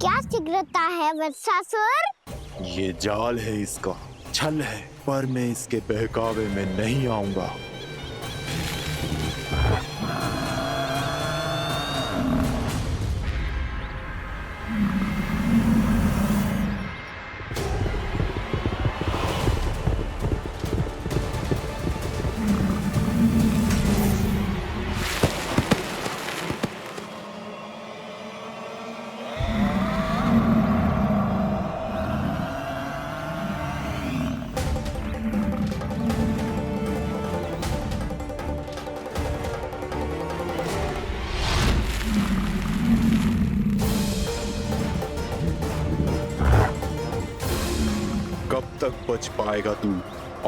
क्या शीघ्रता है वत्सासुर? ये जाल है, इसका छल है, पर मैं इसके बहकावे में नहीं आऊंगा। कब तक बच पाएगा तू?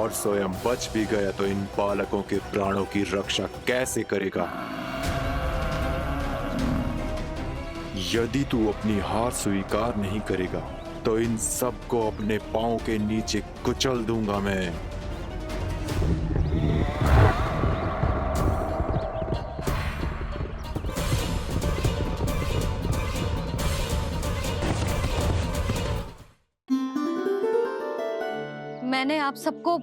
और स्वयं बच भी गया तो इन बालकों के प्राणों की रक्षा कैसे करेगा? यदि तू अपनी हार स्वीकार नहीं करेगा तो इन सबको अपने पांव के नीचे कुचल दूंगा मैं। मैंने आप सबको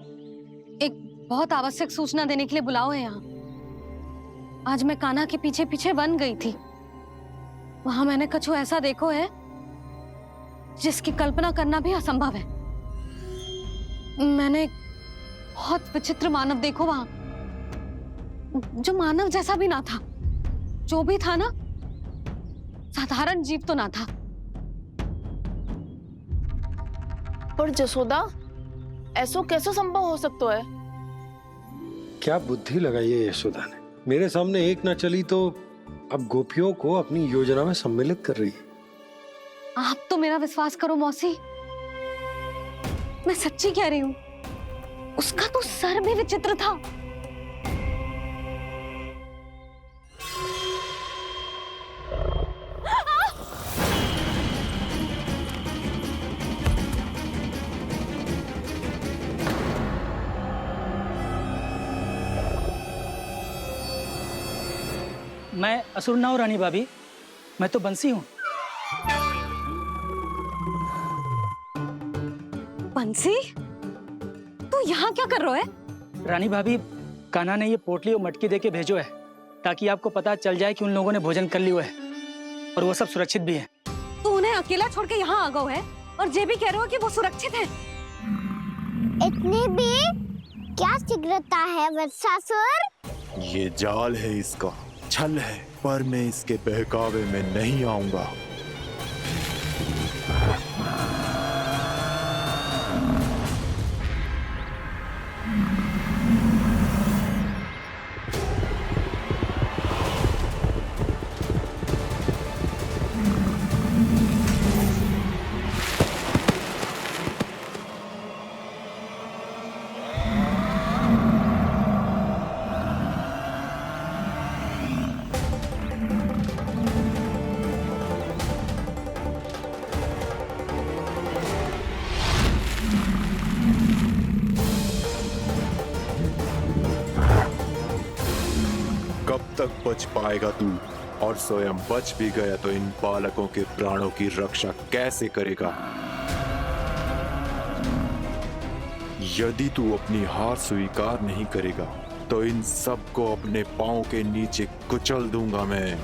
एक बहुत आवश्यक सूचना देने के लिए बुलाओ है यहाँ। आज मैं कान्हा के पीछे पीछे वन गई थी। वहां मैंने कछु ऐसा देखो है जिसकी कल्पना करना भी असंभव है। मैंने बहुत विचित्र मानव देखो वहां, जो मानव जैसा भी ना था। जो भी था ना, साधारण जीव तो ना था। पर जसोदा, ऐसो कैसे संभव हो सकता है? क्या बुद्धि लगाई है यशोदा ने। मेरे सामने एक ना चली तो अब गोपियों को अपनी योजना में सम्मिलित कर रही है। आप तो मेरा विश्वास करो मौसी, मैं सच्ची कह रही हूं। उसका तो सर भी विचित्र था। मैं असुर ना हूं रानी भाभी, मैं तो बंसी हूँ। बंसी, तू यहाँ क्या कर रहा है? रानी भाभी, कान्हा ने ये पोटली और मटकी देके भेजो है ताकि आपको पता चल जाए कि उन लोगों ने भोजन कर लिया है और वो सब सुरक्षित भी है। तू उन्हें अकेला छोड़ के यहाँ आ गया है और ये भी कह रहे हो कि वो सुरक्षित है। इतनी भी क्या शीघ्रता है वत्सासुर? ये जाल है, इसका छल है, पर मैं इसके बहकावे में नहीं आऊंगा। कब तक बच पाएगा तू? और स्वयं बच भी गया तो इन बालकों के प्राणों की रक्षा कैसे करेगा? यदि तू अपनी हार स्वीकार नहीं करेगा तो इन सबको अपने पांव के नीचे कुचल दूंगा मैं।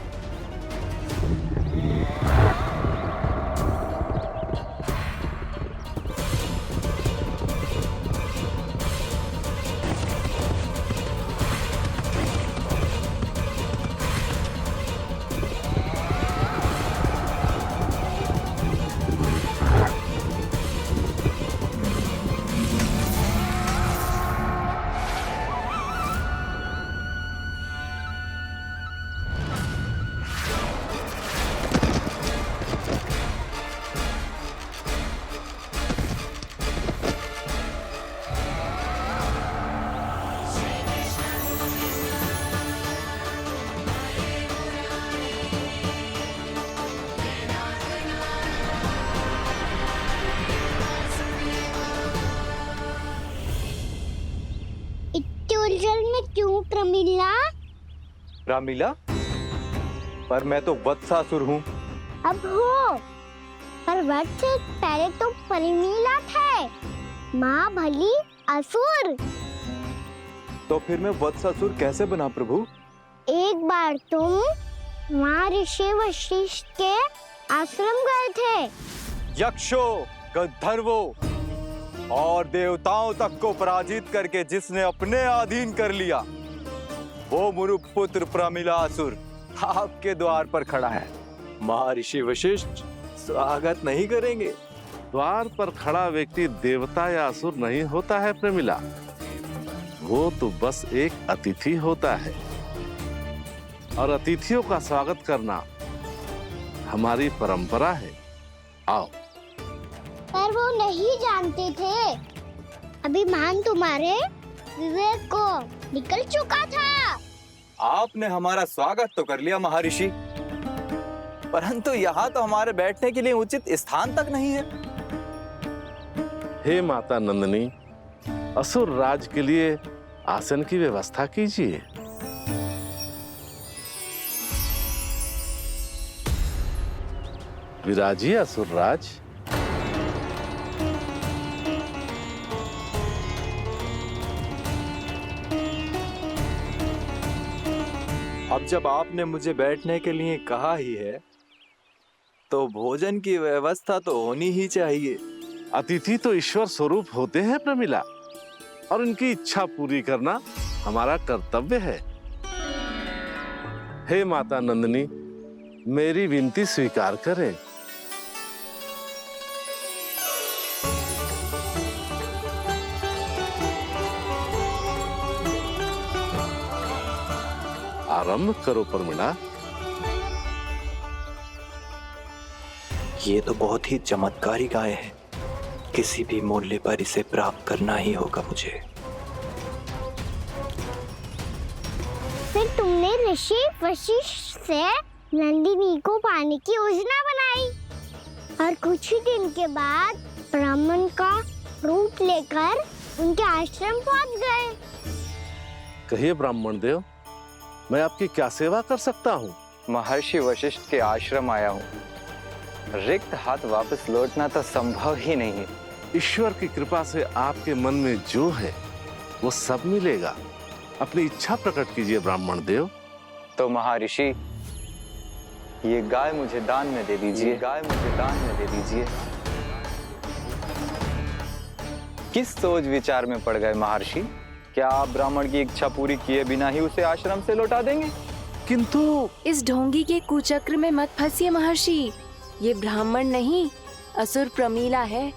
उलझन में क्यों प्रमिला? रामीला, पर मैं तो वत्सासुर हूँ। अब हो, वध से पहले तो प्रमिला थे, माँ भली असुर। तो फिर मैं वत्सासुर कैसे बना प्रभु? एक बार तुम माँ ऋषि वशिष्ठ के आश्रम गए थे। यक्षों, गंधर्वों और देवताओं तक को पराजित करके जिसने अपने अधीन कर लिया, वो मुरुपुत्र प्रमिलासुर आपके द्वार पर खड़ा है। महर्षि वशिष्ठ स्वागत नहीं करेंगे? द्वार पर खड़ा व्यक्ति देवता या असुर नहीं होता है प्रमिला, वो तो बस एक अतिथि होता है, और अतिथियों का स्वागत करना हमारी परंपरा है। आओ। पर वो नहीं जानते थे, अभिमान तुम्हारे विवेक को निकल चुका था। आपने हमारा स्वागत तो कर लिया महर्षि, परंतु यहाँ तो हमारे बैठने के लिए उचित स्थान तक नहीं है। हे माता नंदिनी, असुर राज के लिए आसन की व्यवस्था कीजिए। विराजिए असुर राज। अब जब आपने मुझे बैठने के लिए कहा ही है, तो भोजन की व्यवस्था तो होनी ही चाहिए। अतिथि तो ईश्वर स्वरूप होते हैं प्रमिला, और उनकी इच्छा पूरी करना हमारा कर्तव्य है। हे माता नंदिनी, मेरी विनती स्वीकार करें। आरंभ करो प्रमिला। ये तो बहुत ही चमत्कारी गाय है, किसी भी मूल्य पर इसे प्राप्त करना ही होगा मुझे। फिर तुमने ऋषि वशिष्ठ से नंदिनी को पाने की योजना बनाई, और कुछ ही दिन के बाद ब्राह्मण का रूप लेकर उनके आश्रम पहुंच गए। कहिए ब्राह्मण देव, मैं आपकी क्या सेवा कर सकता हूँ? महर्षि वशिष्ठ के आश्रम आया हूँ। रिक्त हाथ वापस लौटना तो संभव ही नहीं है। ईश्वर की कृपा से आपके मन में जो है वो सब मिलेगा। अपनी इच्छा प्रकट कीजिए ब्राह्मण देव। तो महर्षि, ये गाय मुझे दान में दे दीजिए। गाय मुझे दान में दे दीजिए। किस सोच विचार में पड़ गए महर्षि? क्या आप ब्राह्मण की इच्छा पूरी किए बिना ही उसे आश्रम से लौटा देंगे? किंतु इस ढोंगी के कुचक्र में मत फंसिए महर्षि। ये ब्राह्मण नहीं, असुर प्रमिला है,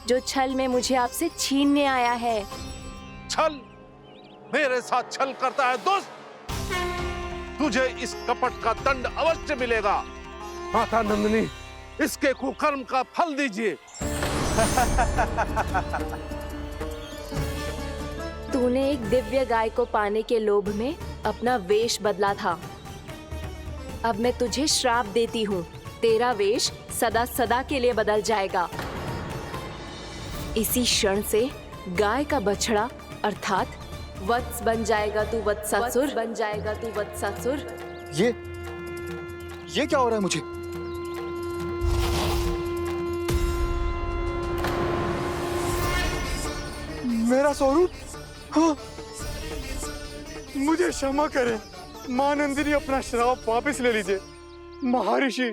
जो छल में मुझे आपसे छीनने आया है। छल? मेरे साथ छल करता है दुष्ट? तुझे इस कपट का दंड अवश्य मिलेगा। माता नंदिनी, इसके कुकर्म का फल दीजिए। तूने एक दिव्य गाय को पाने के लोभ में अपना वेश बदला था। अब मैं तुझे श्राप देती हूँ, तेरा वेश सदा सदा के लिए बदल जाएगा। इसी क्षण से गाय का बछड़ा अर्थात वत्स बन जाएगा तू वत्सासुर। बन जाएगा तू वत्सासुर। ये क्या हो रहा है मुझे? मेरा स्वरूप? हाँ। मुझे क्षमा करें मां नंदिनी, अपना श्राप वापस ले लीजिए। महर्षि,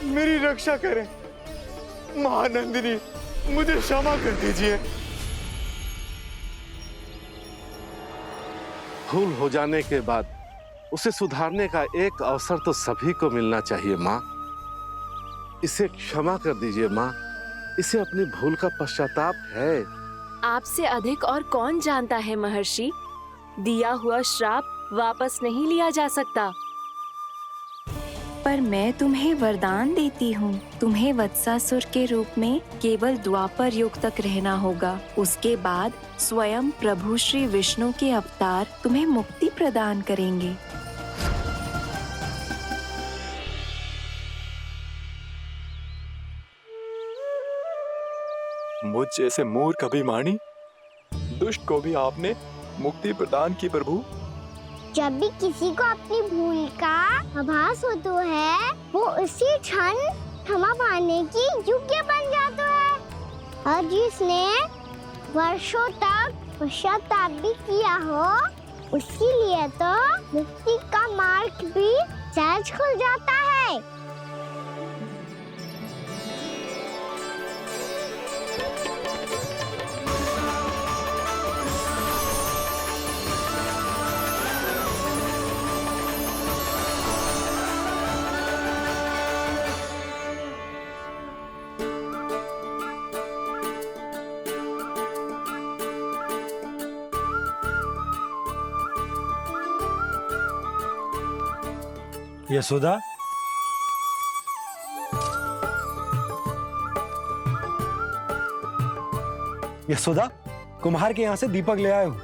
मेरी रक्षा करें। मां नंदिनी, मुझे क्षमा कर दीजिए। भूल हो जाने के बाद उसे सुधारने का एक अवसर तो सभी को मिलना चाहिए माँ। इसे क्षमा कर दीजिए माँ, इसे अपनी भूल का पश्चाताप है। आपसे अधिक और कौन जानता है महर्षि, दिया हुआ श्राप वापस नहीं लिया जा सकता। पर मैं तुम्हें वरदान देती हूँ, तुम्हें वत्सासुर के रूप में केवल द्वापर युग तक रहना होगा। उसके बाद स्वयं प्रभु श्री विष्णु के अवतार तुम्हें मुक्ति प्रदान करेंगे। मुझ जैसे मूर्ख अभिमानी दुष्ट को भी आपने मुक्ति प्रदान की प्रभु। जब भी किसी को अपनी भूल का आभास होता है, वो उसी क्षण क्षमा पाने की योग्य बन जाता है। और जिसने वर्षों तक पश्चाताप भी किया हो, उसके लिए तो मुक्ति का मार्ग भी सहज खुल जाता है। यशोदा, यशोदा, कुम्हार के यहाँ से दीपक ले आए हूं।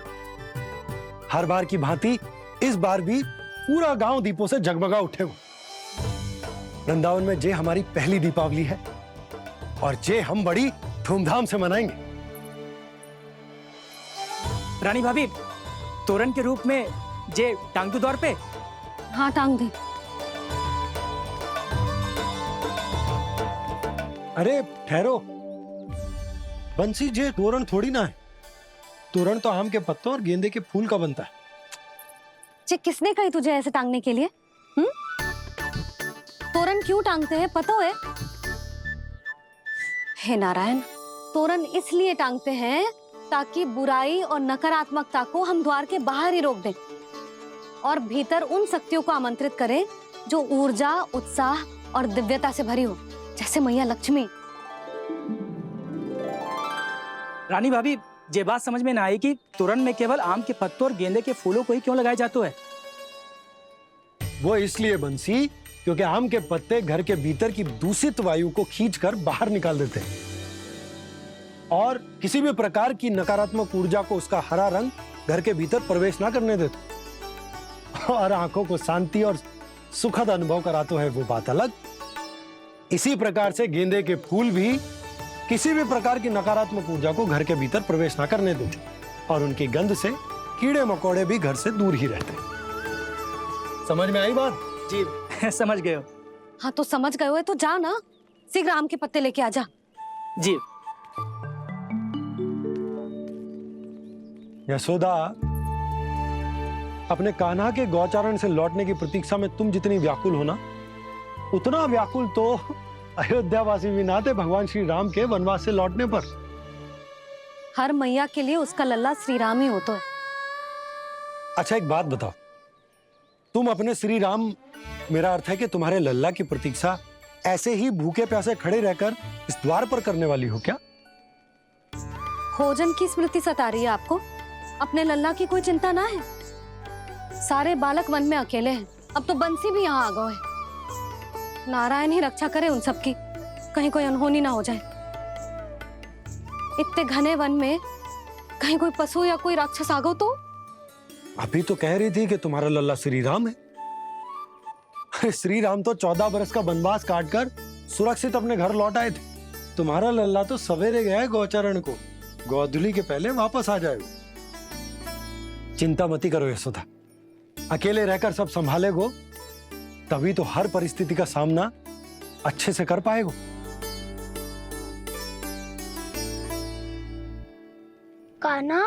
हर बार की भांति इस बार भी पूरा गांव दीपों से जगमगा उठे हो। वृंदावन में जे हमारी पहली दीपावली है और जे हम बड़ी धूमधाम से मनाएंगे। रानी भाभी, तोरण के रूप में जे टांग दो द्वार पे। हाँ, टांग दे। अरे ठहरो, बंसी, जे तोरण थोड़ी ना है। तोरण तो आम के पत्तों और गेंदे के फूल का बनता है। जे किसने कही तुझे ऐसे टांगने के लिए? तोरण क्यों टांगते हैं पता है? हे नारायण, तोरण इसलिए टांगते हैं ताकि बुराई और नकारात्मकता को हम द्वार के बाहर ही रोक दें और भीतर उन शक्तियों को आमंत्रित करें जो ऊर्जा, उत्साह और दिव्यता से भरी हो, जैसे मैया लक्ष्मी। रानी भाभी, ये बात समझ में ना आई कि तोरण में केवल आम के पत्तों और गेंदे के फूलों को ही क्यों लगाया जाता है? वो इसलिए बंसी, क्योंकि आम के पत्ते घर के भीतर की दूषित वायु को खींचकर बाहर निकाल देते हैं और किसी भी प्रकार की नकारात्मक ऊर्जा को उसका हरा रंग घर के भीतर प्रवेश ना करने देते और आंखों को शांति और सुखद अनुभव कराता है, वो बात अलग। इसी प्रकार से गेंदे के फूल भी किसी भी प्रकार की नकारात्मक ऊर्जा को घर के भीतर प्रवेश ना करने देते और उनकी गंध से कीड़े मकोड़े भी घर से दूर ही रहते। समझ में आई बात? जी समझ गए हो। हाँ, तो समझ गए हो तो जा ना, शीघ्र आम के पत्ते लेके आ जा। जी। यशोदा, अपने कान्हा के गौचारण से लौटने की प्रतीक्षा में तुम जितनी व्याकुल हो ना, उतना व्याकुल तो अयोध्यावासी भी ना थे भगवान श्री राम के वनवास से लौटने पर। हर मैया के लिए उसका लल्ला श्री राम ही होता है। अच्छा, एक बात बताओ, तुम अपने श्री राम, मेरा अर्थ है कि तुम्हारे लल्ला की प्रतीक्षा ऐसे ही भूखे प्यासे खड़े रहकर इस द्वार पर करने वाली हो क्या? भोजन की स्मृति सता रही है आपको? अपने लल्ला की कोई चिंता ना है। सारे बालक वन में अकेले हैं, अब तो बंसी भी यहाँ आ गए हैं। नारायण ही रक्षा करे उन सबकी, कहीं कोई अनहोनी ना हो जाए। इतने घने वन में कहीं कोई पशु या कोई राक्षस आ गो तो? अभी तो कह रही थी कि तुम्हारा लल्ला श्री राम है। श्री राम तो 14 बरस का वनवास काटकर सुरक्षित अपने घर लौट आए थे। तुम्हारा लल्ला तो सवेरे गया है गौचरण को, गोधूली के पहले वापस आ जाएगा। चिंता मती करो यशोदा, अकेले रहकर सब संभालेगो तभी तो हर परिस्थिति का सामना अच्छे से कर पाएगो। कान्हा,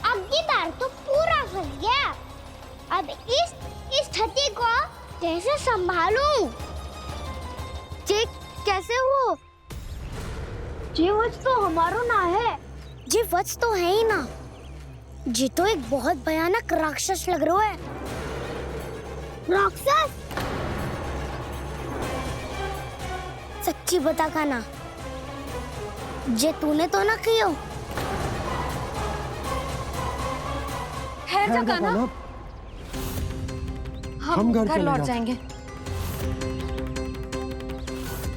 अब की बार तो पूरा फंस गया। अब इस स्थिति को कैसे संभालूं? ये कैसे हो? ये वच तो हमारो ना है। ये वच तो है ही ना। ये तो एक बहुत भयानक राक्षस लग रहा है। राक्षस? सच्ची बता कान्हा, जे तूने तो ना कियो? ठहर जा कान्हा, हम घर लौट जाएंगे।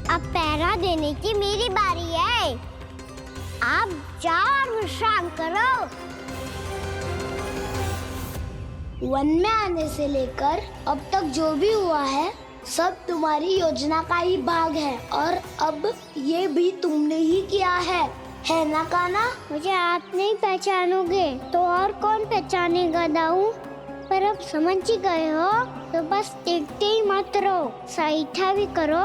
अब पहरा देने की मेरी बारी है। आप जाओ और विश्राम करो। वन में आने से लेकर अब तक जो भी हुआ है सब तुम्हारी योजना का ही भाग है और अब ये भी तुमने ही किया है। है ना काना? मुझे आप नहीं पहचानोगे तो और कौन पहचानेगा दाऊ? पर अब समझ ही गए हो तो बस देखते ही मत रहो, सईठा भी करो,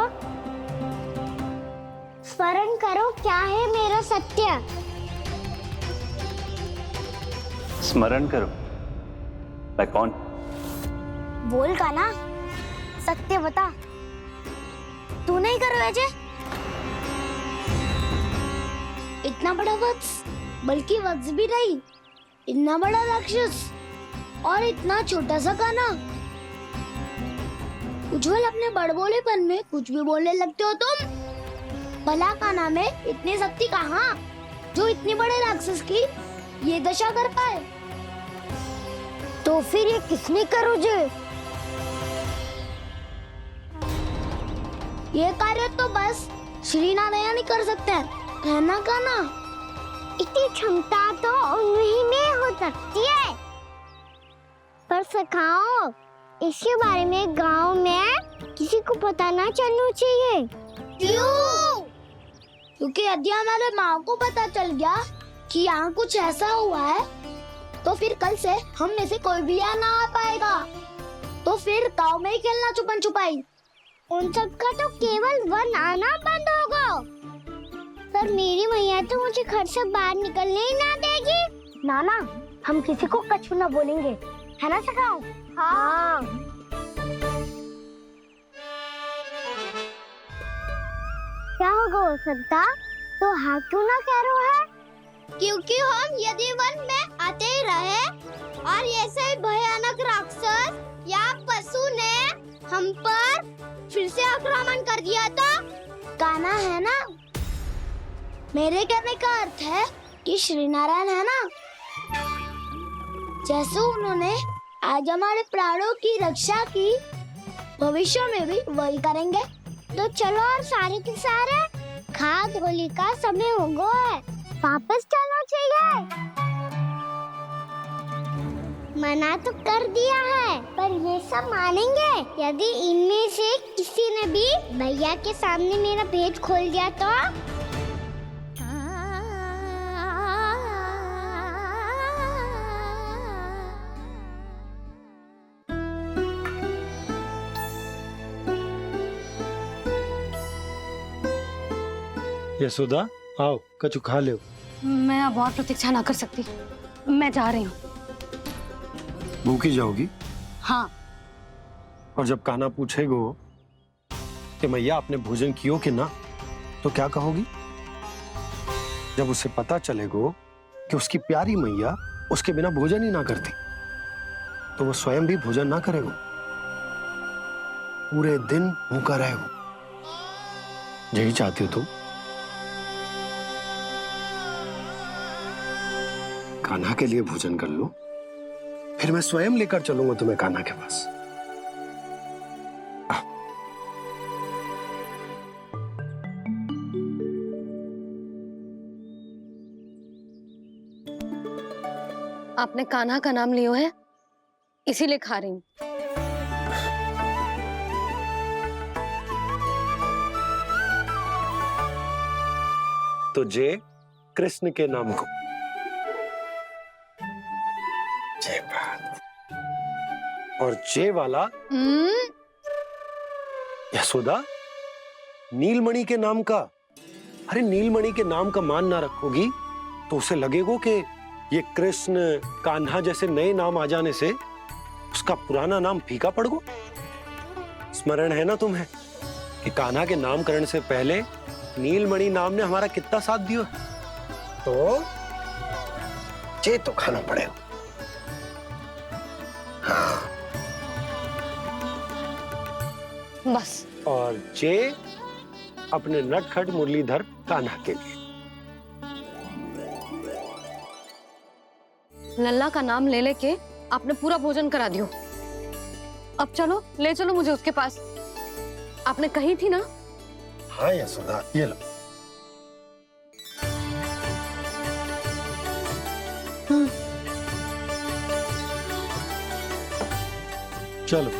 स्मरण करो क्या है मेरा सत्य। स्मरण करो। मैं कौन? बोल काना, सत्य बता। तू नहीं करो अजय? इतना बड़ा वत्स, बल्कि वत्स भी नहीं, इतना बड़ा राक्षस और इतना छोटा सा काना। उज्जवल अपने बड़बोलेपन में कुछ भी बोलने लगते हो तुम। भला काना में इतनी शक्ति कहाँ जो इतने बड़े राक्षस की ये दशा कर पाए? तो फिर ये किसने करो जे? ये कार्य तो बस श्री नारायण ही कर सकते हैं, है ना काना? इतनी क्षमता तो उन्हीं में हो सकती है, पर सखाओ इसके बारे में गांव में किसी को पता ना चलना चाहिए। क्यों? क्योंकि यदि हमारे माँ को पता चल गया कि यहाँ कुछ ऐसा हुआ है तो फिर कल से हम में से कोई भी यहाँ ना आ पाएगा। तो फिर गांव में ही खेलना छुपन छुपाई। उन सब का तो केवल वन आना बंद होगा, पर मेरी मैया तो मुझे घर से बाहर निकलने ही ना देगी। नाना, हम किसी को कछु ना बोलेंगे, है ना सखाओ? हाँ। क्या होगा हो सकता? तो हाँ क्यों ना कह रहा है? क्योंकि हम यदि वन में आते ही रहे और ऐसे भयानक राक्षस या पशु ने हम पर फिर से आक्रमण कर दिया तो? काना है ना, मेरे कहने का अर्थ है कि श्री नारायण है ना, जैसे उन्होंने आज हमारे प्राणों की रक्षा की, भविष्य में भी वही करेंगे। तो चलो और सारे के सारे खाद होली का समय हो गया है, वापस चलना चाहिए। मना तो कर दिया है, पर ये सब मानेंगे यदि इनमें से किसी ने भी भैया के सामने मेरा भेद खोल दिया तो? यशोदा, आओ कछु खा ले। मैं अब और प्रतीक्षा ना कर सकती, मैं जा रही हूँ। भूखी जाओगी? हाँ। और जब कान्हा पूछेगो कि मैया आपने भोजन कियो कि ना, तो क्या कहोगी? जब उसे पता चलेगो कि उसकी प्यारी मैया उसके बिना भोजन ही ना करती, तो वो स्वयं भी भोजन ना करेगो, पूरे दिन भूखा रहेगो। यही चाहती हो तुम? कान्हा के लिए भोजन कर लो, फिर मैं स्वयं लेकर चलूंगा तुम्हें कान्हा के पास। आपने कान्हा का नाम लियो है, इसीलिए खा रही हूँ। तो जय कृष्ण के नाम को। जय बात। और जय वाला यशोदा, नीलमणि के नाम का। अरे नीलमणि के नाम का मान ना रखोगी तो उसे लगेगा कि ये कृष्ण कान्हा जैसे नए नाम आ जाने से उसका पुराना नाम फीका पड़ गो। स्मरण है ना तुम्हें कि कान्हा के नामकरण से पहले नीलमणि नाम ने हमारा कितना साथ दिया? तो जे तो खाना पड़ेगा। हाँ। बस। और जे अपने नटखट मुरलीधर कान्हा के लिए। लल्ला का नाम ले लेके आपने पूरा भोजन करा दियो। अब चलो, ले चलो मुझे उसके पास। आपने कही थी ना? हाँ यशोदा, ये लो। चलो।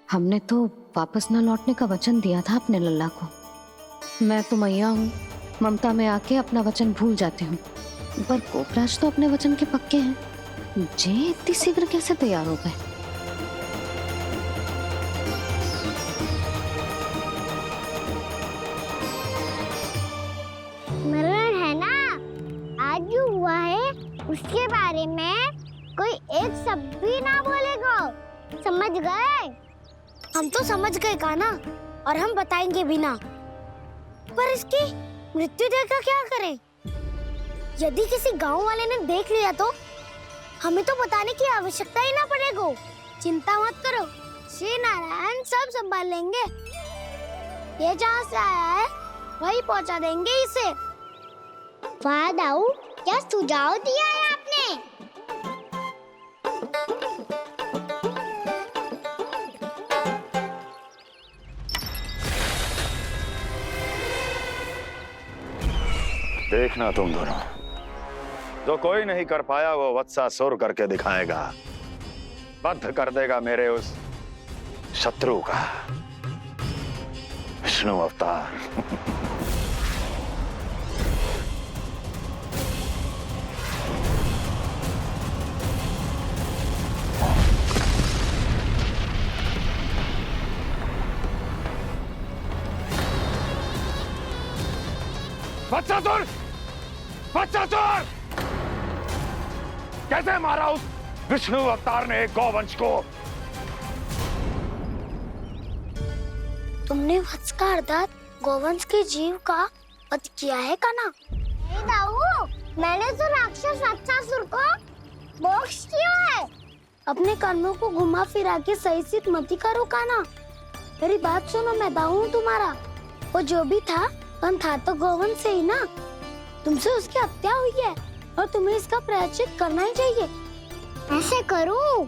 हमने तो वापस ना लौटने का वचन दिया था अपने लल्ला को, मैं तो मैया हूँ, ममता में आके अपना वचन भूल जाती हूँ, पर गोपराज तो अपने वचन के पक्के हैं। जे इतनी शीघ्र कैसे तैयार हो गए? मरण है ना, आज जो हुआ है उसके बारे में कोई एक शब्द भी ना बोलेगा, समझ गए? हम तो समझ गए कान्हा, और हम बताएंगे भी ना। पर इसकी मृत्यु देखकर क्या करें? यदि किसी गांव वाले ने देख लिया तो हमें तो बताने की आवश्यकता ही ना पड़ेगा। चिंता मत करो, श्री नारायण सब संभाल लेंगे। ये जहाँ से आया है वही पहुँचा देंगे इसे। वाह दाऊ, क्या सुझाव दिया है आपने? देखना तुम दोनों, जो कोई नहीं कर पाया वो वत्सासुर करके दिखाएगा, बद्ध कर देगा मेरे उस शत्रु का विष्णु अवतार। वत्सासुर! वत्सासुर! कैसे मारा उस विष्णु अवतार ने गौवंश को? तुमने वत्स का अर्थात गोवंश के जीव का वध किया है कान्हा? नहीं दाऊ, मैंने तो राक्षस वत्सासुर को मोक्ष किया है। अपने कर्मों को घुमा फिरा के सही सिद्ध मत करो कान्हा। मेरी बात सुनो, मैं दाऊ हूँ तुम्हारा। वो जो भी था पर था तो गोवंश से ही ना। तुमसे उसकी हत्या हुई है और तुम्हें इसका प्रायश्चित करना ही चाहिए। ऐसे करूं?